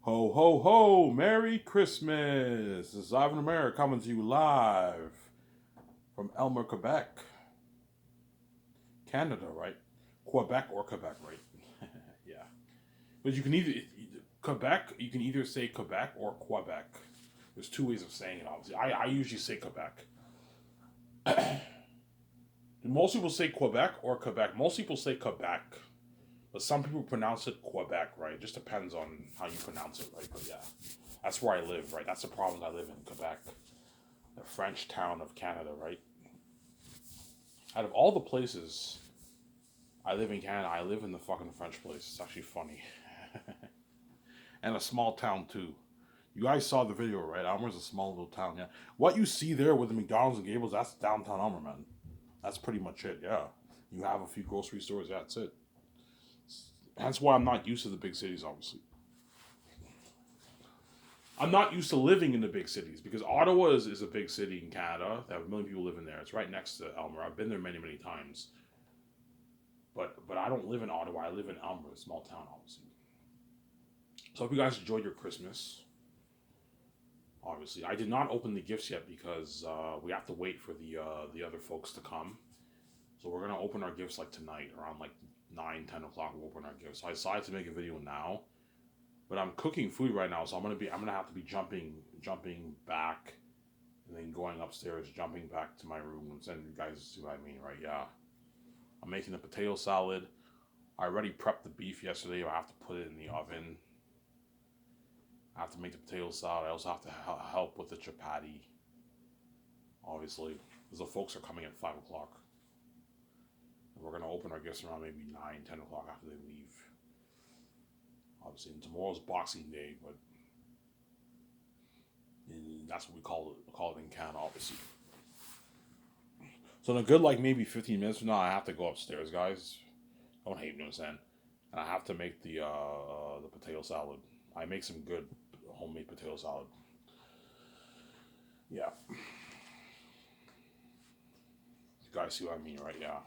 Ho, ho, ho! Merry Christmas! This is Ivan Romero coming to you live from Elmer, Quebec. Canada, right? Quebec or Quebec, right? Yeah. But you can Quebec, you can either say Quebec or Quebec. There's two ways of saying it, obviously. I usually say Quebec. Most people say Quebec or Quebec. Most people say Quebec. But some people pronounce it Quebec, right? It just depends on how you pronounce it, right? But yeah, that's where I live, right? That's the problem. I live in Quebec, the French town of Canada, right? Out of all the places I live in Canada, I live in the fucking French place. It's actually funny. And a small town, too. You guys saw the video, right? Elmer's a small little town, yeah. What you see there with the McDonald's and Gables, that's downtown Elmer, man. That's pretty much it, yeah. You have a few grocery stores, that's it. That's why I'm not used to the big cities, obviously. I'm not used to living in the big cities because Ottawa is a big city in Canada. They have a million people living there. It's right next to Elmer. I've been there many, many times. But I don't live in Ottawa. I live in Elmer, a small town, obviously. So I hope you guys enjoyed your Christmas. Obviously, I did not open the gifts yet because we have to wait for the other folks to come. So we're gonna open our gifts like tonight around like 9, 10 o'clock. We'll open our gifts. So I decided to make a video now, but I'm cooking food right now, so I'm gonna have to be jumping back and then going upstairs, jumping back to my room and sending you guys see what I mean, right? Yeah. I'm making a potato salad. I already prepped the beef yesterday. I have to put it in the oven. I have to make the potato salad. I also have to help with the chapati, obviously, because the folks are coming at 5 o'clock. And we're going to open our gifts around maybe 9, 10 o'clock after they leave. Obviously, and tomorrow's Boxing Day, but that's what we call it in Canada, obviously. So in a good like maybe 15 minutes from now, I have to go upstairs, guys. Don't hate me, I'm saying. And I have to make the potato salad. I make some good homemade potato salad. Yeah, you guys see what I mean, right? Yeah.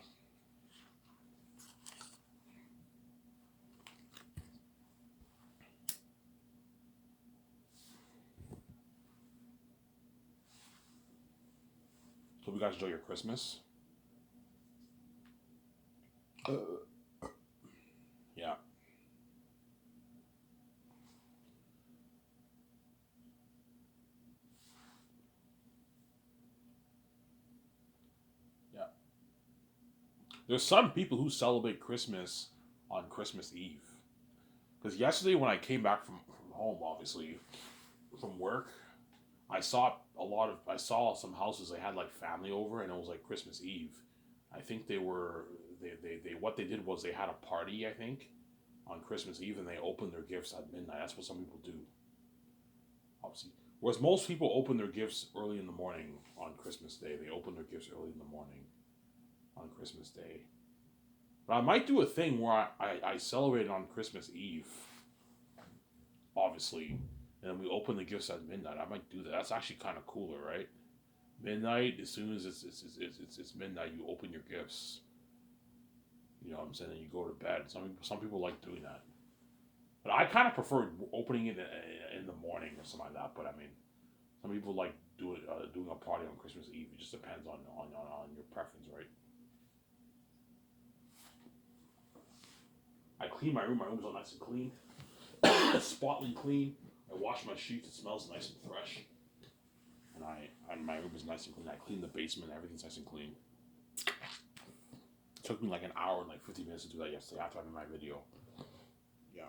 Hope you guys enjoy your Christmas. Yeah, yeah. There's some people who celebrate Christmas on Christmas Eve. Because yesterday when I came back from home, obviously from work, I saw some houses they had like family over and it was like Christmas Eve. I think they what they did was they had a party, I think, on Christmas Eve and they opened their gifts at midnight. That's what some people do, obviously. Whereas most people open their gifts early in the morning on Christmas Day. They open their gifts early in the morning on Christmas Day. But I might do a thing where I celebrate it on Christmas Eve, obviously, and then we open the gifts at midnight. I might do that. That's actually kind of cooler, right? Midnight, as soon as it's midnight, you open your gifts. You know what I'm saying? And you go to bed. Some people like doing that, but I kind of prefer opening it in the morning or something like that. But I mean, some people like doing a party on Christmas Eve. It just depends on your preference, right? I clean my room. My room's all nice and clean, spotless clean. I wash my sheets. It smells nice and fresh. And my room is nice and clean. I clean the basement. Everything's nice and clean. It took me like an hour and like 50 minutes to do that yesterday after I made my video. Yeah.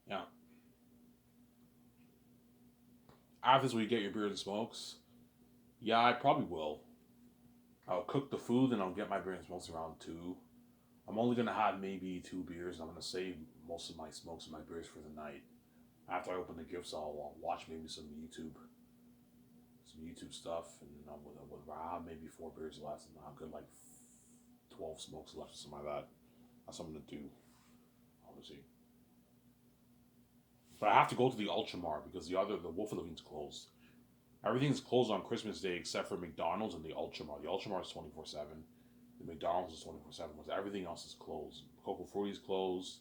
Yeah. After this, we get your beer and smokes. Yeah, I probably will. I'll cook the food and I'll get my beer and smokes around 2. I'm only gonna have maybe 2 beers. I'm gonna save most of my smokes and my beers for the night. After I open the gifts, I'll watch maybe some YouTube, some YouTube stuff, and with Rob, maybe 4 beers left, and I'll get like 12 smokes left, or something like that. That's something to do, obviously. But I have to go to the Ultramar because the Wolf of the Wings closed. Everything's closed on Christmas Day except for McDonald's and the Ultramar. The Ultramar is 24/7. The McDonald's is 24/7. Everything else is closed. Coco Fruity's closed.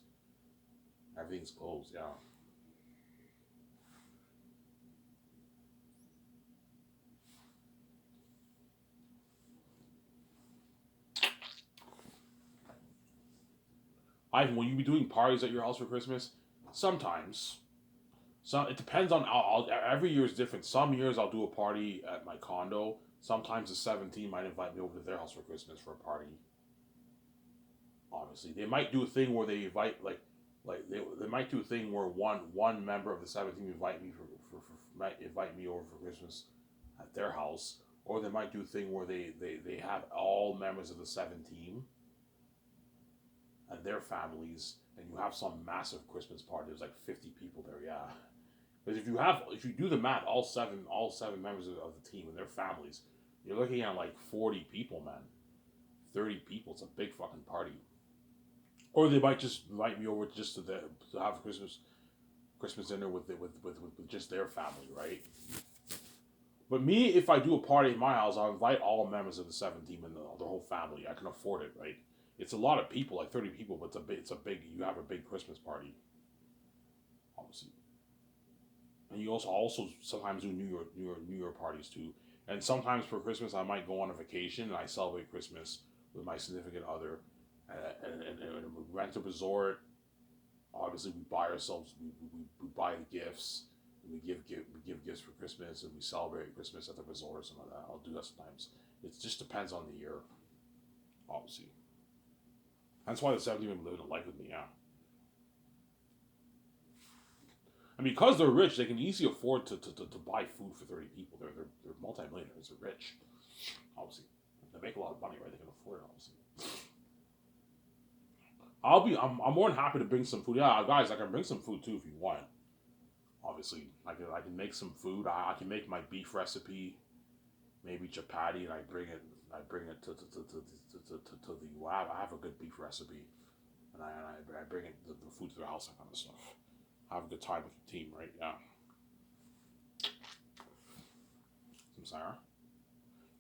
Everything's closed. Yeah. Ivan, will you be doing parties at your house for Christmas? Sometimes. Some it depends on. Every year is different. Some years I'll do a party at my condo. Sometimes the 17 might invite me over to their house for Christmas for a party. Obviously, they might do a thing where they invite they might do a thing where one member of the 17 invite me might invite me over for Christmas at their house, or they might do a thing where they have all members of the 17 and their families, and you have some massive Christmas party. There's like 50 people there, yeah. Because if you do the math, all seven members of the team and their families, you're looking at like 40 people, man. 30 people. It's a big fucking party. Or they might just invite me over just to have a Christmas dinner with just their family, right? But me, if I do a party at my house, I'll invite all members of the 7 team and the whole family. I can afford it, right? It's a lot of people, like 30 people, but you have a big Christmas party, obviously. And you also sometimes do New Year parties too. And sometimes for Christmas, I might go on a vacation and I celebrate Christmas with my significant other, and we rent a resort. Obviously, we buy ourselves, we buy the gifts, and we give gifts for Christmas, and we celebrate Christmas at the resort or something like that. I'll do that sometimes. It just depends on the year, obviously. That's why the 17 women live in life with me, yeah. And because they're rich, they can easily afford to buy food for 30 people. They're multi-millionaires. They're rich, obviously. They make a lot of money, right? They can afford it, obviously. I'm more than happy to bring some food. Yeah, guys, I can bring some food too if you want. Obviously, I can make some food. I can make my beef recipe, maybe chapati, and I bring it to the. Wow, I have a good beef recipe, and I bring it the food to their house, that kind of stuff. Have a good time with the team, right? Yeah. Some Sarah.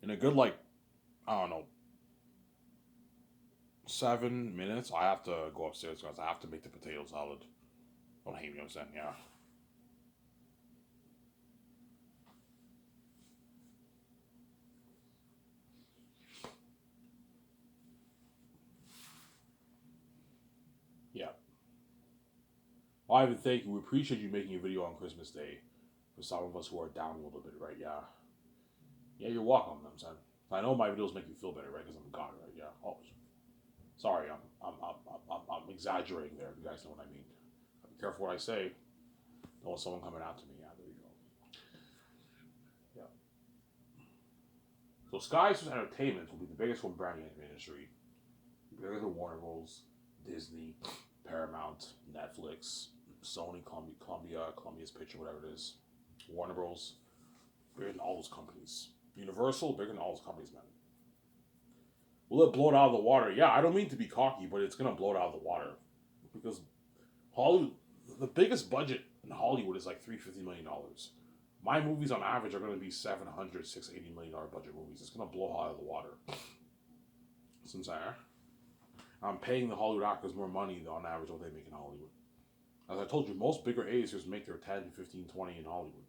In a good I don't know 7 minutes, I have to go upstairs because I have to make the potato salad. Don't hate me, I'm saying, yeah. Yeah. Well, Ivan, thank you. We appreciate you making a video on Christmas Day for some of us who are down a little bit, right? Yeah. Yeah, you're welcome, I'm saying. I know my videos make you feel better, right? Because I'm God, right? Yeah. Oh, sorry, I'm exaggerating there. If you guys know what I mean. Be careful what I say. Don't want someone coming out to me. Yeah, there you go. Yeah. So Sky Source Entertainment will be the biggest home branding industry, bigger than Warner Bros., Disney, Paramount, Netflix, Sony, Columbia's Picture, whatever it is, Warner Bros., bigger than all those companies. Universal, bigger than all those companies, man. Will it blow it out of the water? Yeah, I don't mean to be cocky, but it's gonna blow it out of the water because Hollywood, the biggest budget in Hollywood is like $350 million. My movies on average are going to be $700, $680 million budget movies. It's going to blow out of the water. Since I'm paying the Hollywood actors more money on average what they make in Hollywood. As I told you, most bigger A-listers make their 10, 15, 20 in Hollywood.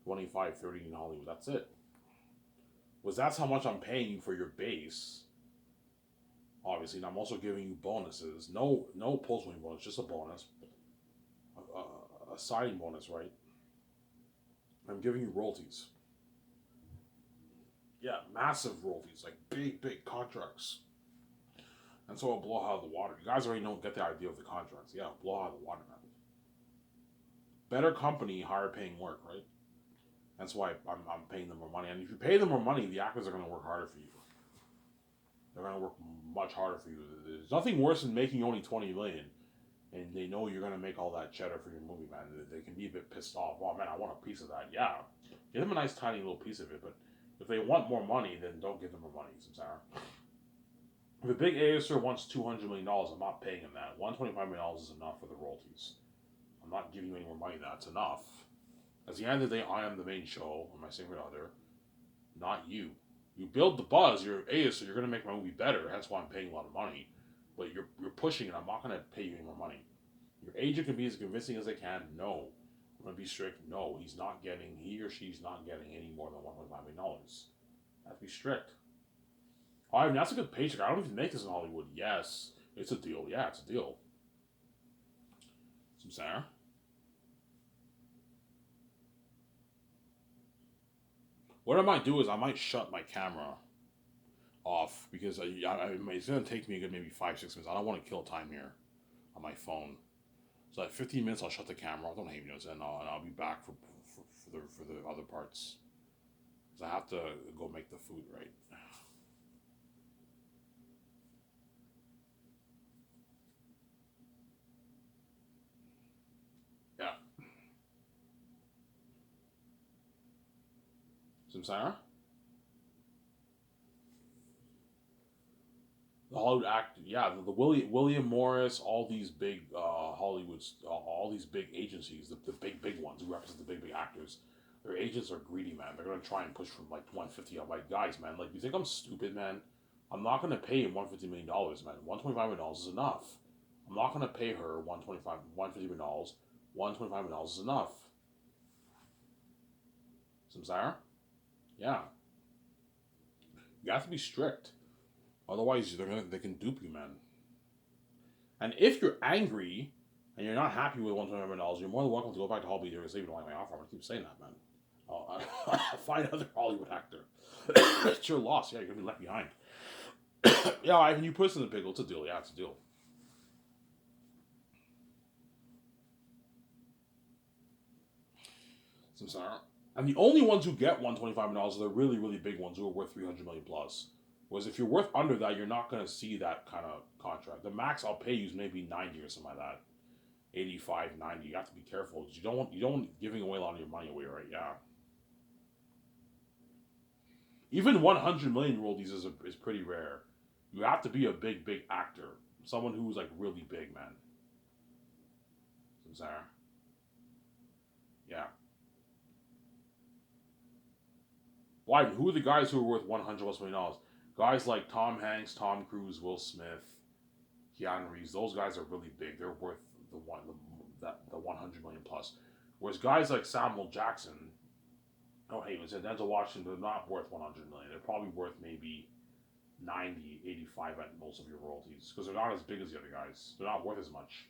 25, 30 in Hollywood. That's it. Was that's how much I'm paying you for your base. Obviously, and I'm also giving you bonuses. No post-win bonus, just a bonus. A signing bonus, right? I'm giving you royalties. Yeah, massive royalties, like big contracts. And so it'll blow out of the water. You guys already get the idea of the contracts. Yeah, blow out of the water, man. Better company, higher paying work, right? That's why I'm paying them more money. And if you pay them more money, the actors are going to work harder for you. They're going to work much harder for you. There's nothing worse than making only 20 million, and they know you're going to make all that cheddar for your movie, man. They can be a bit pissed off. Oh man, I want a piece of that. Yeah, Give them a nice tiny little piece of it, but if they want more money, then don't give them more money, Samsara. If a big ASR wants $200 million, I'm not paying him that. $125 million is enough for the royalties. I'm not giving you any more money. That's enough. At the end of the day, I am the main show, or my significant other, not you. You build the buzz, you're ASR, so you're going to make my movie better. That's why I'm paying a lot of money. But you're pushing it. I'm not going to pay you any more money. Your agent can be as convincing as they can. No. I'm going to be strict. No, he or she's not getting any more than $1.5 million. I have to be strict. I mean, that's a good paycheck. I don't even make this in Hollywood. Yes, it's a deal. Yeah, it's a deal. Some Sarah. What I might do is I might shut my camera off because it's going to take me a good maybe 5-6 minutes. I don't want to kill time here on my phone. So at 15 minutes, I'll shut the camera off. Don't hate me, and I'll be back for the other parts. Because I have to go make the food, right? Yeah. Some Sarah? The Hollywood actor, yeah, the William Morris, all these big Hollywoods, all these big agencies, the big ones who represent the big actors, their agents are greedy, man. They're gonna try and push from like 150 up. Like guys, man, like you think I'm stupid, man? I'm not gonna pay him $150 million, man. $125 million is enough. I'm not gonna pay her 150 million dollars. $125 million is enough. Samsara, yeah, you have to be strict. Otherwise, they can dupe you, man. And if you're angry and you're not happy with $125 million, you're more than welcome to go back to Hollywood and say you don't like my offer. I'm gonna keep saying that, man. I'll find another Hollywood actor. It's your loss. Yeah, you're gonna be left behind. Yeah, Ivan, you put us in the pickle. It's a deal. Yeah, it's a deal. Samsara. And the only ones who get $125 million are the really, really big ones who are worth 300 million plus. Whereas if you're worth under that, you're not going to see that kind of contract. The max I'll pay you is maybe 90 or something like that. 85, 90. You have to be careful. You don't want giving away a lot of your money away, right? Yeah. Even 100 million royalties is pretty rare. You have to be a big actor. Someone who's like really big, man. Samsara. Yeah. Why? Who are the guys who are worth 100 plus million dollars? Guys like Tom Hanks, Tom Cruise, Will Smith, Keanu Reeves. Those guys are really big. They're worth the 100 million plus. Whereas guys like Samuel Jackson, oh hey, it was Denzel Washington. They're not worth 100 million. They're probably worth maybe 90, 85 at most of your royalties because they're not as big as the other guys. They're not worth as much.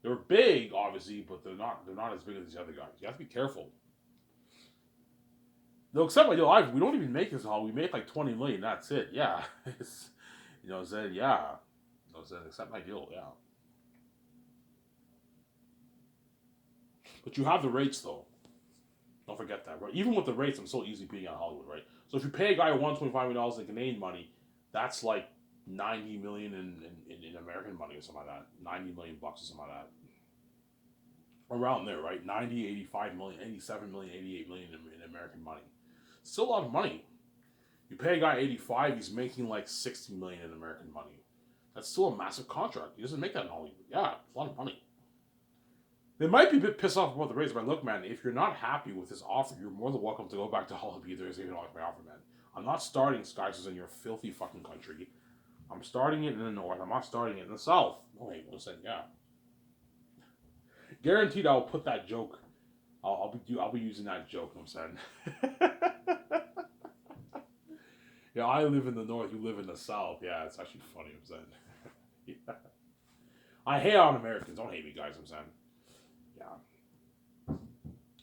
They're big, obviously, but they're not as big as the other guys. You have to be careful. They'll accept my deal. We don't even make this hall. We make like 20 million. That's it. Yeah. You know what I'm saying? Yeah. You know what I'm saying? Accept my deal. Yeah. But you have the rates though. Don't forget that, right? Even with the rates, I'm so easy beating out Hollywood, right? So if you pay a guy $125 million in Canadian money, that's like 90 million in American money or something like that. 90 million bucks or something like that. Around there, right? 90, 85 million, 87 million, 88 million in American money. Still a lot of money. You pay a guy 85, he's making like 60 million in American money. That's still a massive contract. He doesn't make that in Hollywood. Yeah, it's a lot of money. They might be a bit pissed off about the raise, but look, man, if you're not happy with this offer, you're more than welcome to go back to Hollywood either if you don't like my offer, man. I'm not starting Skysers in your filthy fucking country. I'm starting it in the north. I'm not starting it in the south. Oh, wait, listen, yeah. Guaranteed I'll put that joke. I'll be using that joke, you know what I'm saying? Yeah, I live in the north, you live in the south. Yeah, it's actually funny, I'm saying. Yeah. I hate on Americans. Don't hate me, guys, I'm saying. Yeah.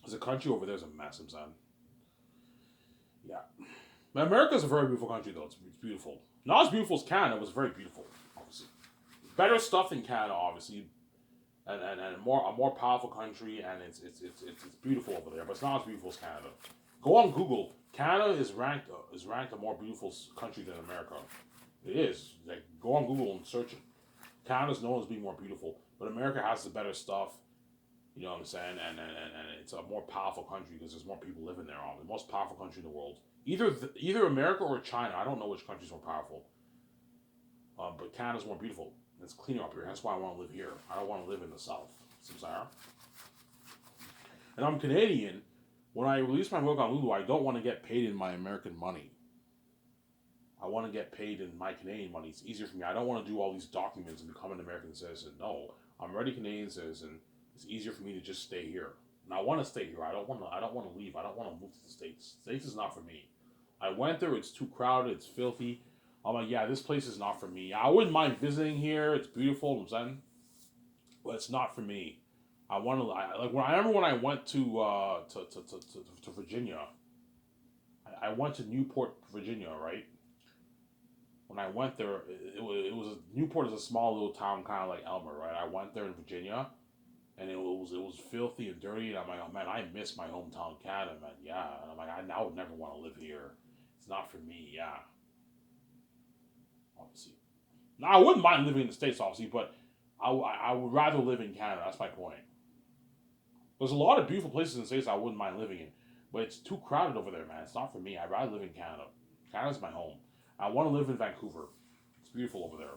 There's a country over there's a mess, I'm saying. Yeah. But America's a very beautiful country, though. It's beautiful. Not as beautiful as Canada, but it's very beautiful, obviously. Better stuff than Canada, obviously. And a more powerful country, and it's beautiful over there, but it's not as beautiful as Canada. Go on Google. Canada is ranked a more beautiful country than America. It is. Like, go on Google and search it. Canada's known as being more beautiful, but America has the better stuff. You know what I'm saying? And it's a more powerful country because there's more people living there. The most powerful country in the world. Either America or China. I don't know which country's more powerful. But Canada's more beautiful. It's cleaner up here. That's why I want to live here. I don't want to live in the South. Samsara. And I'm Canadian. When I release my book on Lulu, I don't want to get paid in my American money. I want to get paid in my Canadian money. It's easier for me. I don't want to do all these documents and become an American citizen. No, I'm already Canadian citizen. It's easier for me to just stay here. And I want to stay here. I don't want to. I don't want to leave. I don't want to move to the States. States is not for me. I went there. It's too crowded. It's filthy. I'm like, yeah, this place is not for me. I wouldn't mind visiting here. It's beautiful. I'm saying, but it's not for me. I want to. Like when I remember when I went to Virginia. I went to Newport, Virginia, right? When I went there, it was Newport is a small little town, kind of like Elmer, right? I went there in Virginia, and it was filthy and dirty, and I'm like, oh man, I miss my hometown, Canada, man. Yeah, and I'm like, I would never want to live here. It's not for me. Yeah, obviously. Now I wouldn't mind living in the States, obviously, but I would rather live in Canada. That's my point. There's a lot of beautiful places in the States I wouldn't mind living in, but it's too crowded over there, man. It's not for me. I'd rather live in Canada. Canada's my home. I want to live in Vancouver. It's beautiful over there.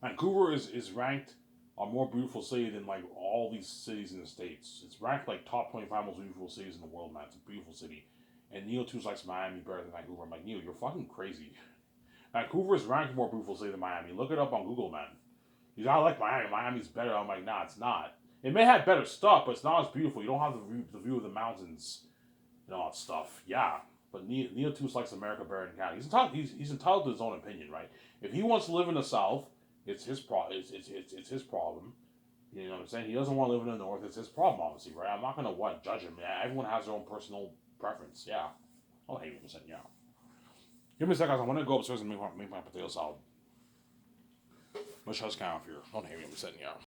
Vancouver is ranked a more beautiful city than like all these cities in the States. It's ranked like top 25 most beautiful cities in the world, man. It's a beautiful city. And Neil too likes Miami better than Vancouver. I'm like, Neil, you're fucking crazy. Vancouver is ranked more beautiful city than Miami. Look it up on Google, man. He's I like Miami. Miami's better. I'm like, nah, it's not. It may have better stuff, but it's not as beautiful. You don't have the view of the mountains and all that stuff. Yeah. But Neil Toots likes America better than Canada. He's entitled to his own opinion, right? If he wants to live in the South, it's his problem. It's his problem. You know what I'm saying? He doesn't want to live in the North. It's his problem, obviously, right? I'm not gonna judge him. Yeah, everyone has their own personal preference. Yeah, I'll hate him. Yeah. Give me a second. I want to go upstairs and make my potato salad. Let's just count off here. Don't hate me. I'm sitting. Yeah.